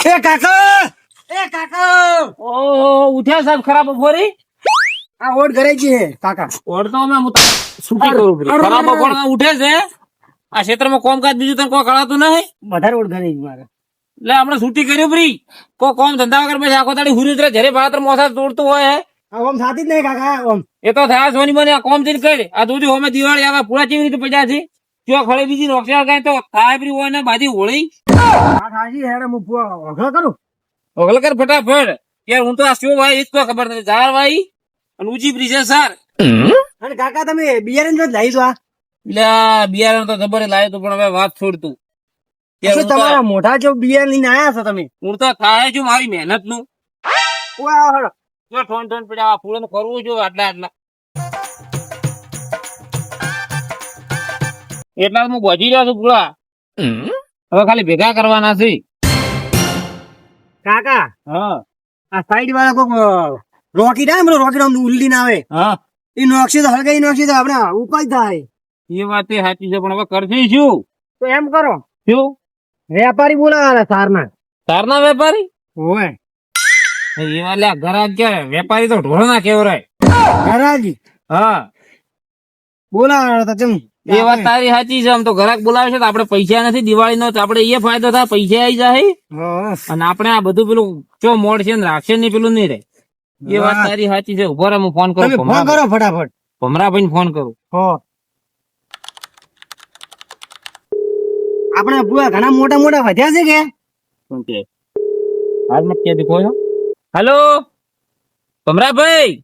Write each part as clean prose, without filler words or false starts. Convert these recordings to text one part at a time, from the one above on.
એ કાકા ઓહો ઉઠ્યા સાહેબ ખરાબ બપોરી આ ઓટ ઘરે છે કાકા. ઓળતો અમે હું છૂટી કરું છું. ખરાબ બપોર ઉઠે છે આ ક્ષેત્રમાં કોમકાજ બીજું તને કોઈ કળાતું નહીં વધારે ઓટ ઘરે છે મારે. એટલે આપણે છૂટી કર્યું ફ્રી કોઈ કોમ ધંધા વગર પછી આખો દાડી હુરી ઉતરે જયારે ભાત મોસા તોડતું હોય આ ઓમ સાથી જ નહીં કાકા ઓમ. એ તો થયા સોની મને આ કોમ જઈને કરી આ દૂધી હોમે દિવાળી આવે પૂરા કેવી રીતે પડ્યા છે જો ખડે બીજી રોકડા કઈ તો થાય ફ્રી હોય ને બાજી હોળી આ સાચી હેડે હું અઘરો કરું. ઓગલ કર ફટાફટ યાર હું તો આ શું ભાઈ એ જ તો ખબર નથી ઝાર ભાઈ અને ઊંચી બ્રિજ છે સર અને કાકા તમે બિયારણ જ લાવી દો. એટલે આ બિયારણ તો જબર લાવ્યું તું પણ હવે વાત છોડતું શું તમારા મોઢા જો બિયારણ લઈને આયા છો તમે? હું તો થાય છું મારી મહેનત નું વાહ હળો. જો ઠોન ઠોન પડ્યા ફૂલો કરવું છું આટલા એટલા હું બચી રહ્યો છું પૂરા હવે ખાલી ભેગા કરવાના છે કાકા હા આ સાઈડ વાળા કોક રોકેટ આવે રોકેટ આમ ઉલડીને આવે હા એ નોકશી તો હળગાઈ નોકશી તો આપણે ઉપાય થાય. એ વાત એ સાચી છે પણ હવે કરશે શું તો એમ કરો શું વેપારી બોલાવાના સારના. તારના વેપારી ઓય એ વાલે ઘરાક કે વેપારી તો ઢોળના કેવરાય ઘરાજી હા બોલાવાના તો ચમ એ વાત તારી સાચી છે આમ તો ઘરાક બોલાવે છે તો આપડે પૈસા નથી દિવાળી નો આપડે એ ફાયદો થાય પૈસા આવી જાય હા. અને આપણે આ બધું પેલું ચો મોડ છે ને રાખશે ને પેલું નહીં રે એ વાત તારી સાચી છે ઉભો રે હું ફોન તમે કરું ફોન કરો ફટાફટ. ભમરાભાઈ ને ફોન કરું હો આપણે બુઆ ઘણા મોટા મોટા વધ્યા છે કે શું કે હાલ મત કે દેખો હેલો ભમરાભાઈ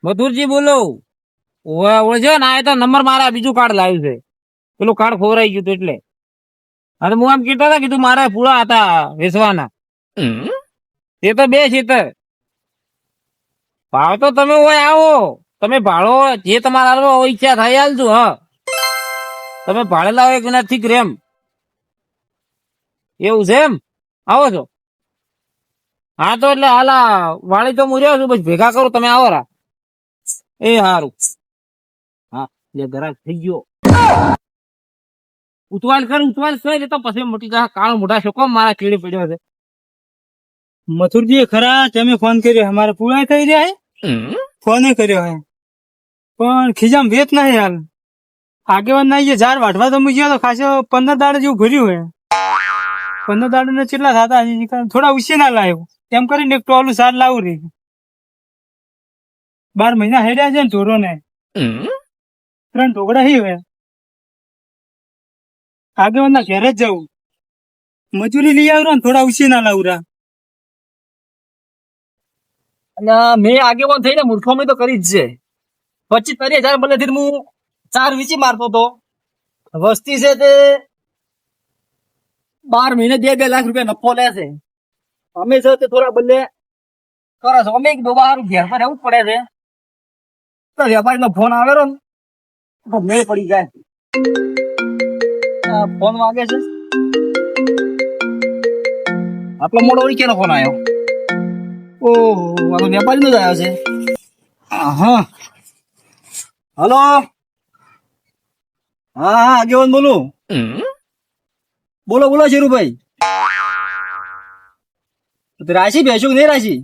મધુરજી બોલો ઓળજો ને આ તો નંબર મારા બીજું કાર્ડ લાવ્યું છે પેલું કાર્ડ ખોરાઈ ગયું હતું એટલે અને હું આમ કહેતો હતા કીધું મારા પૂરા હતા વેચવાના એ તો બે છે ભાવ તો તમે હોય આવો તમે ભાડો જે તમારા ઈચ્છા થાય હાલજો હા તમે ભાડે લાવો એક વિના ઠીક રેમ એવું છે એમ આવો છો હા તો એટલે હાલા વાળી તો હું રહ્યો છું પછી ભેગા કરું તમે આવો રા એ સારું હા જે ઘરાક થઈ ગયો ઉતવાલ કર તો પછી મોટી કાળ મોટા શોકો મારા કીડી પડ્યો છે મથુરજી ખરા તમે ફોન કર્યો અમારે પૂરા થઈ રહ્યા ફોન કર્યો હે પણ ખીજામ વેત નહીં હાલ આગેવાન ના ઝાડ વાટવા તો મૂક્યો તો ખાસો 15 દાડે જેવું ભર્યું હે 15 દાડે ને કેટલા થતા હજી થોડા ઉછી ના લાવ્યો એમ કરીને એક ટોલું સાર લાવું રે 12 મહિના હેડ્યા છે ને ચોરો ને 3 ઢોકળા હી હે આગેવાન ના ઘેર જ જવું મજૂરી લઈ આવ્યો ને થોડા ઉછી ના લાવું અને મેં આગેવાન થઈને મૂર્ખામી તો કરી જ છે 25-30 હજાર બદલેથી હું 4 વીચી મારતો હતો વસ્તી છે તે 12 મહિને 2 લાખ રૂપિયા નફો લે છે અમે છે તે થોડા બદલે કરો છો અમે એક દોબા હારું ઘેર પર રહેવું જ પડે છે તો વેપારી નો ફોન આવેલો ને તો મેળ પડી જાય ફોન વાગે છે આટલો મોડો ઓળી કેનો ફોન આવ્યો ઓહો આ તો વેપારી નો જ આવ્યો છે હા હલો હા આગેવાન બોલું બોલો શેરુભાઈ રાશિ ભેંસું નહીં રાશિ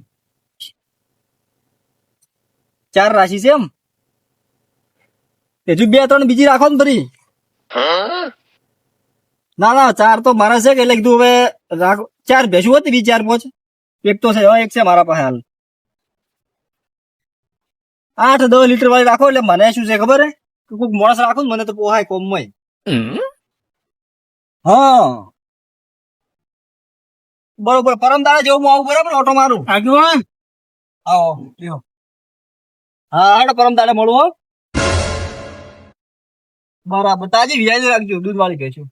4 રાશિ છે એમ હજુ 2-3 બીજી રાખો ને ફરી ના 4 તો મારા છે કે એટલે કીધું હવે 4 ભેંસું હતી 4-5 એક તો છે એક છે મારા પાસે હાલ 8-10 લીટર વાળી રાખો એટલે મને શું છે ખબર હે કોઈક માણસ રાખો ને મને તો પોહાય કોમમાં હા બરોબર પરમ દાડા જેવું હું આવું બરાબર ઓટો મારું આગેવાન આવો લ્યો હા હાડો પરમ દાડે મળું હો બરાબર તાજી વ્યાજ રાખજો દૂધ વાળી કહેશું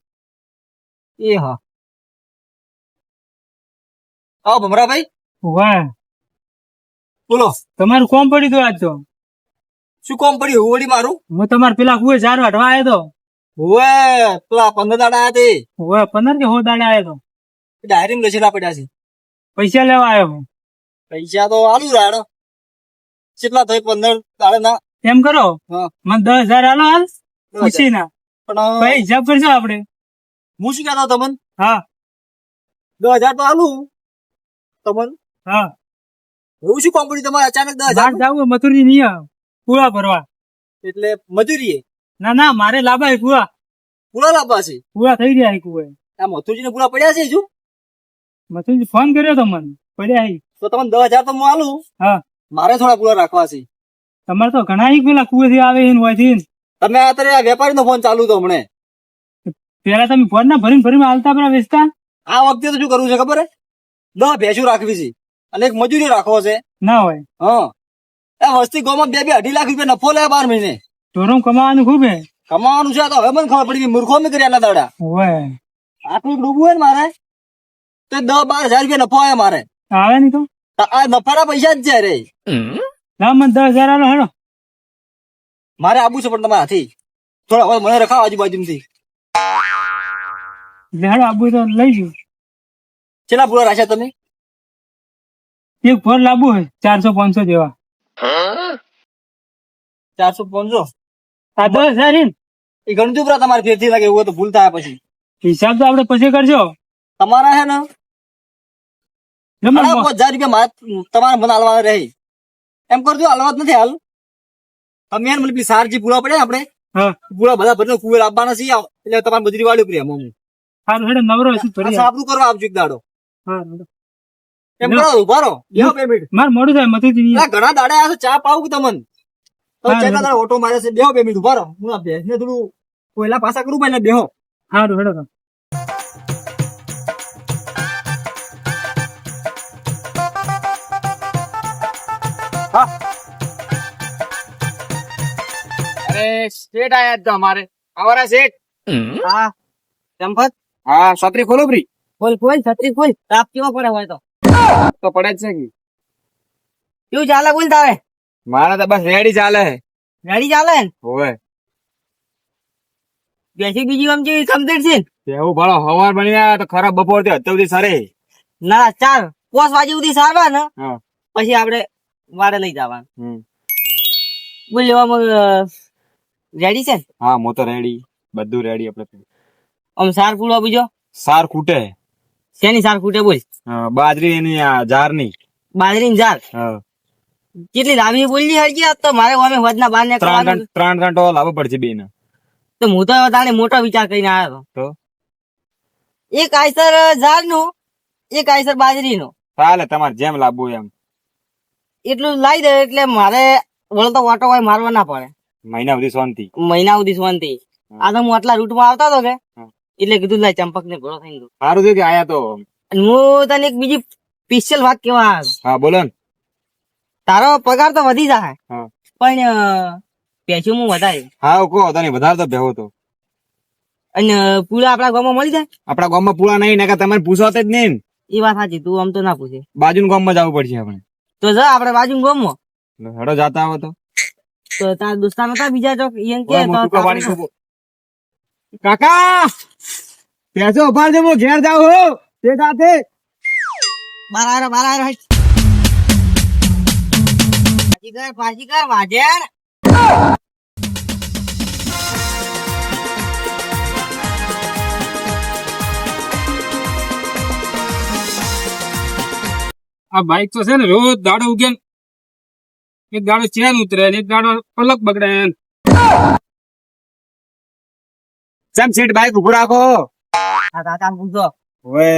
એ હા આવો ભમરાભાઈ વાહ બોલો તમારું કોમ પડ્યું હતું આજ તો શું કોમ પડ્યું ઓડી મારું હું તમારે પેલા કુએ ઝાડ વાટવા આવ્યો તો ઓવે પેલા 15 દાડા આયા તે ઓય 15 કે 16 દાડે આવ્યો તો ડાયરી લસેલા પડ્યા છે પૈસા લેવા આવ્યો હું. પૈસા તો આલુ રાડો કેટલા થાય 15 દાડે ના એમ કરો હા મને 10,000 આલો હાલ 10,000. ખુશી ના પણ ભાઈ હિસાબ કરજો આપણે હું શું કહેતો તમને હા 10,000 તો આલું તમને. હા એવું શું કામ પડ્યું તમારે અચાનક 10,000? બહાર જાવું મથુરજી નહીં આવે પૂળા ભરવા. એટલે મજૂરી ના ના મારે લાંબા પૂળા પૂરા લાવવા છે. પૂળા થઈ રહ્યા કુએ. આ મથુરજી ને પૂરા પડ્યા છે હજુ? મથુરજી ફોન કર્યો તો મને પડ્યા હી. તો તમને 10,000 તો હું આલું. હા મારે થોડા પૂરા રાખવા છે. તમારે તો ઘણા ઈ પેલા કુવેથી આવે ને હોયથી ને. તમે અત્યારે વેપારી નો ફોન ચાલુ તો હમણે. પેલા તમે ફોન ના ભરીને હાલતા પેલા વેચતા. આ વખતે તો શું કરવું છે ખબર હે? 10 ભેંસું રાખવી છે અને એક મજૂરી રાખવો છે. ના હોય હા એ વસ્તી ગોમાં 2-2 2.5 લાખ રૂપિયા નફો લે 12 મહિને. ઢોરો કમાવાનું ખૂબ હે. કમાવાનું છે. આ તો હવે મને ખબર પડી કે મૂર્ખો મેં કર્યા આટલા દાડા. હોય આટલું ડૂબવું હોય ને મારે તો 10-12 હજાર રૂપિયા નફો આવે મારે. આવે નહીં તો આ નફાના પૈસા જ છે રે. ના મને 10,000 આલો હેડો. મારે આબુ છે પણ તમારા હાથી થોડા હવે મને રખાવ આજુબાજુથી. એટલે હેડો આબુ તો લઈ જઉં. કેટલા પૂરા રાખ્યા તમે? એક ફોન લાવવું હોય 400-500 જેવા. 400-500 આ 10,000 હે ને? એ ઘણું પૂરા તમારે ફેરથી લાગે એવું હોય તો ભૂલ થાય પછી. હિસાબ તો આપડે પછી કરજો. તમારા હે ને જમા 5,000 રૂપિયા તમારે મને હાલવા રહે. એમ કરજો હાલવા જ નથી હાલ. તમે એને મને પેલી સારજી પૂરા પડે આપણે હા પૂરા બધા ભરીને કુવે લાવવાના છે એટલે તમારે મજૂરી વાળી ઉપરી હું સારું હેડો નવરો હશે ફરી. સાબરું કરવા આપજો એક દાડો. હા હેડો. એમ કરો ઉભા રહો. બેહો 2 મિનિટ. માર મોડું થાય મથુરજી નહીં. આ ઘણા દાડા આવ્યા છે ચા પાવું કે તમને તો હા, ચા દાડા ઓટો મારે છે. બેહો 2 મિનિટ ઉભા રહો. હું આ ભેંસને થોડું કોયલા પાછા કરું પહેલા બેહો. સારું હેડો તો. અરે શેઠ આયા તો અમારે અમારા શેઠ. હા ચંપત હા છત્રી ખોલો પ્રી. ખોલ ખોલ છત્રી ખોલ. તાપ કેવો પડે હોય તો તો પડે જ છે કે કેવું ચાલે બોલ તારે? મારા તો બસ રેડી ચાલે. ગાડી ચાલે ને? હોવે બેસી બીજી આમ જેવી કમ્પ્લીટ છે. એવું ભાડો હવાર બની આવ્યા તો ખરાબ બપોર થી અત્યાર સુધી સરે. ના 4-5 વાગે સુધી સારવા ને હા પછી આપડે વાડે લઈ જવાનું. હમ. બોલ લેવામાં રેડી છે ને? હા હું તો રેડી બધું રેડી આપડે. આમ સાર પૂરો બીજો સાર ખૂટે. શેની સાર ખૂટે બોલ? બાજરી એની જાર ની. બાજરીની જાર કેટલી લાંબી બોલી હરજી આજ તો મારે અમે વધના બાર ને કરવાનું. 3 ઘંટો લાવવો પડશે બે ને. તો હું તો તાણે મોટો વિચાર કરીને આવ્યો તો હતો. એક આયસર ઝાડ નું એક આયસર બાજરી નું ચાલે તમારે જેમ લાવવું એમ. એટલું લાવી દે એટલે મારે વળતો વાટો હોય મારવા ના પડે. મહિના સુધી શાંતિ. મહિના સુધી શાંતિ. આ તો હું આટલા રૂટમાં આવતા હતો કે હા. એટલે કીધું લાય ચંપક ને ભેળો થઈ ગયો. સારું થયું કે આયા તો. અને હું તને એક બીજી સ્પેશિયલ વાત કેવા આવ્યો. હા બોલો ને. તારો પગાર તો વધી જાય હા. પણ પેશું હું વધારે હા કહો તને વધારે તો બેહો તો. અને પૂરા આપડા ગામમાં મળી જાય. આપડા ગામમાં પૂરા નહીં ને તમારે પૂછવા જ નહીં ને. એ વાત સાચી તું આમ તો ના પૂછે. બાજુ ગામમાં જવું પડશે આપણે. તો જા આપડે બાજુ ગામમાં હેડો જાતા આવો તો. તો તારા દોસ્તાનો હતા બીજા ચોક ઈયન કે ઓય, તો મોટું આપણે કબાડી શું? કાકા પેસો ઉભાર દે હું ઘેર જાઉં હો તે સાથે. બાર આયો હટ. પાછી કર વાજેણ. આ બાઈક તો છે ને રોજ દાડો ઉગે ને એક દાડો ચેન ઉતરે ને એક દાડો પલક બગડે ને. ચમ સીટ બાઈક ઉભું રાખો. આ કાકા પૂછો ઓએ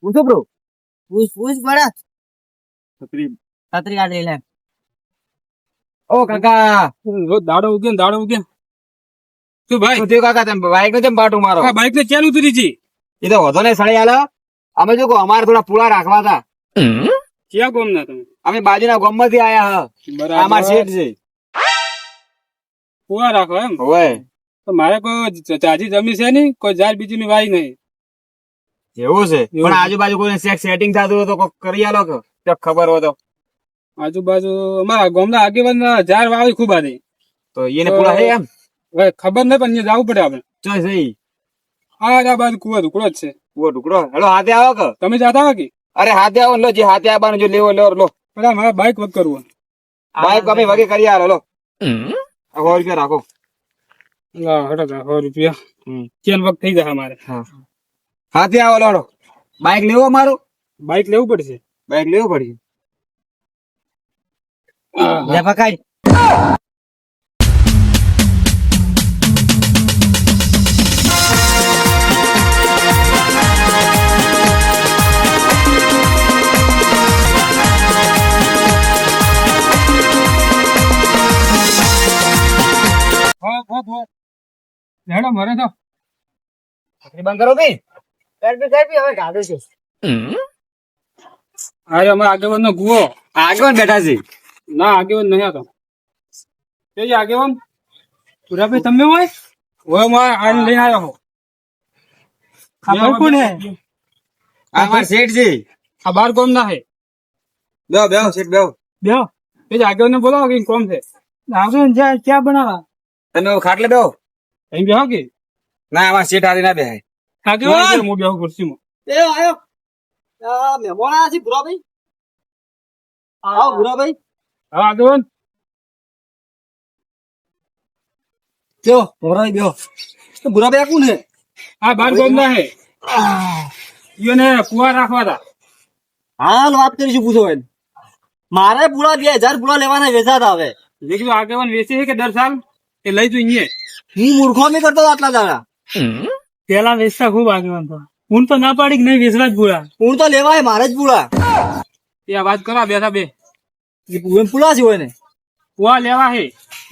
પૂછો બ્રો. પૂછ પડે. છત્રી છત્રી કાઢી લે. ઓ કાકા રોજ દાડો ઉગે ને દાડો ઉગે. શું ભાઈ શું થયું કાકા તમે બાઈક ને કેમ પાટું મારો? આ બાઈક ને ચેન ઉતરી જી. એ તો વધો ને સળી આલો. અમે જો કહો અમારે થોડા પૂળા રાખવા હતા. ક્યાં ગોમ ના તમે? અમે બાજુના ગામમાંથી આયા હા. અમાર શેઠ છે. પૂરા રાખો એમ? ઓએ તો મારે કોઈ ચાજી જમી છે નહીં, કોઈ ઝાડ બીજી ની વાઈ નહીં. એવું છે પણ આજુબાજુ કોઈ સેટિંગ થતું હોય તો કોક કરી આલો કે તો ખબર હોય તો. આજુબાજુ અમારા ગામના આગેવાન ઝાડ વાવી ખૂબ હતી. તો એને પૂરા છે એમ હવે ખબર નહીં પણ અહીંયા જવું પડે આપણે. ચોય સહી આ બાજુ કુવો ટુકડો જ છે. ઓ ટુકડો હેલો હાથે આવો કે તમે જાતા હોય કે? અરે હાથે આવો ને લો જે હાથે આવવાનું જો લેવો લો લો પેલા મારે બાઈક વગ કરવું. બાઈક અમે વગે કરી આલો લો 100 રૂપિયા રાખો. લા હડો 100 રૂપિયા હમ. ચેન વગ થઈ જાય અમારે. હા હાથે આવો લોડો બાઈક લેવો મારું બાઈક લેવું પડશે. બાઈક લેવું પડશે લે પકડ હેડો મરે તો. બંધ કરો ભાઈ હવે ગાડું છે અરે અમારા આગેવાન નો ગુવો. આગળ બેઠા છે ના આગેવાન નહીં હતો. કે આગેવાન પુરાભાઈ તમે હોય? હોય મારે આને લઈને આવ્યો હો. આ ભાઈ કોણ હે? આ માર શેઠ છે આ બાર કોમ ના હે. બેહો બેહો શેઠ બેહો બેહો. એ જ આગેવાન ને બોલાવો કે કોમ છે. આગેવાન ક્યાં બનાવા? તમે ખાટલે બેહો અહીં બેહો કે ના આમાં શેઠ હારી ના બેહાય આગેવાન હું બેહો ખુરશીમાં. એ આયો મહેમાન આયા છે ભુરાભાઈ આવો ભુરાભાઈ હા આગેવાન બેહો ભુરાભાઈ બેહો તો ભુરાભાઈ આ કોણ છે આ બાર કોમ ના હે. ઈયોને કુવા રાખવા હતા. હાલ વાત કરીશું પૂછો એને મારે પૂરા 2000 પૂરા લેવાના વેચાતા હવે જે કીધું આગેવાન વેચે છે કે દર સાલ એ લઈ તું અહીંયા. હું મૂર્ખોમી કરતો હતો આટલા દાડા પેલા વેચતા ખૂબ આગેવાન તો. હું તો ના પાડી કે નહીં વેચવા જ પૂરા. હું તો લેવાય મારે જ પૂરા એ આ વાત કરો બેઠા બે. પૂરા છે હોય ને કુવા લેવા હે.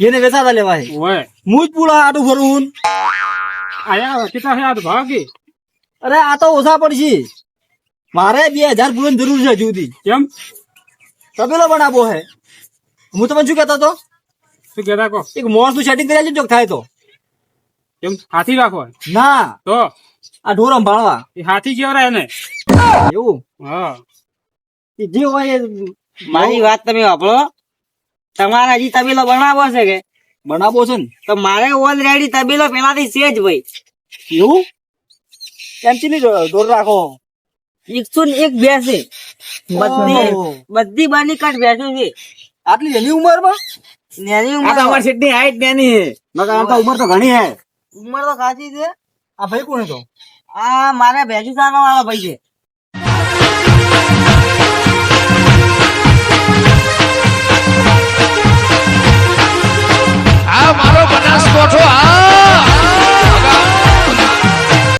એને વેચાતા લેવાય હોય હું જ પૂરા આટું ફરું હું આયા કેટલા છે આ તો ભાવ કે અરે આ તો ઓછા પડશે મારે 2000 પૂરાની જરૂર છે હજુ સુધી કેમ તબેલો બનાવો હે હું તમને શું કહેતો હતો શું કહેતા કહો. એક મોસ નું સેટિંગ કરી જો થાય તો કેમ હાથી રાખો ના તો આ ઢોર સંભાળવા એ હાથી કેવરાય ને. એવું હા એ જે હોય એ મારી વાત તમે વાપરો તમારે હજી તબેલો બનાવવો છે કે બનાવો છે ને તો મારે ઓલરેડી તબેલો પેલાથી છે જ ભાઈ એવું એમ ચીલી ઢોર રાખો 101 ભેંસ છે બધી ઓહો. બધી બાની કાઢ ભેંસો છે આટલી એની ઉંમર માં નેની આ તો ઉંમર અમારી શેઠની હાઈટ નાની હે નકર આમ તો ઉંમર તો ઘણી હે ઉંમર તો ખાસી છે આ ભાઈ કોણ હતો આ મારે ભેંસુ ચારવા વાળા ભાઈ છે